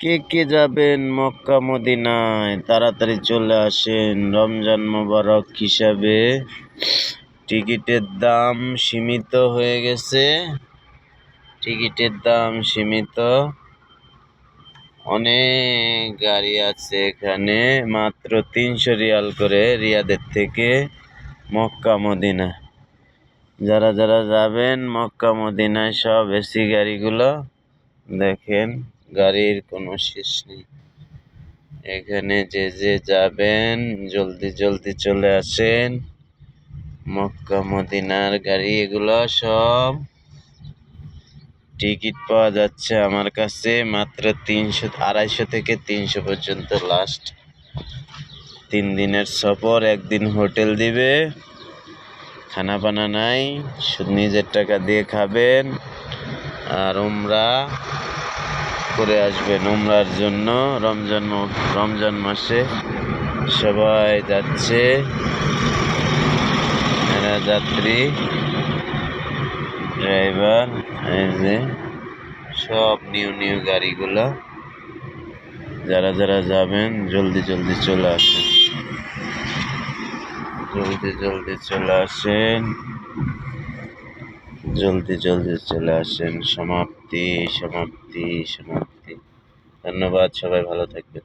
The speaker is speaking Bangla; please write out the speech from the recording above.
কে কে যাবেন মক্কা মদিনায় তাড়াতাড়ি চলে আসেন রমজান মোবারক হিসাবে। টিকিটের দাম সীমিত হয়ে গেছে, টিকিটের দাম সীমিত। অনেক গাড়ি আছে এখানে, মাত্র 300 রিয়াল করে রিয়াদের থেকে মক্কা মদিনা। যারা যারা যাবেন মক্কা মদিনায় সব এসি গাড়িগুলো দেখেন, গাড়ির কোনো শেষ নেই। এখানে যে যে যাবেন জলদি জলদি চলে আসেন। মক্কা মদিনার গাড়ি এগুলো সব। টিকিট পাওয়া যাচ্ছে আমার কাছে মাত্র 250 থেকে 300 পর্যন্ত লাস্ট। 3 দিনের সফর, 1 দিন হোটেল দিবে, খানা পানা নাই, শুধু নিজের টাকা দিয়ে খাবেন আর উমরা করে আসবেন। উমরার জন্য রমজান মাসে সবাই যাচ্ছে, এরা যাত্রী ড্রাইভার। এই যে সব নিউ গাড়িগুলো। যারা যারা যাবেন জলদি জলদি চলে আসেন, জলদি জলদি চলে আসেন, জলদি জলদি চলে আসেন। সমাপ্তি সমাপ্তি সমাপ্তি। ধন্যবাদ, সবাই ভালো থাকবেন।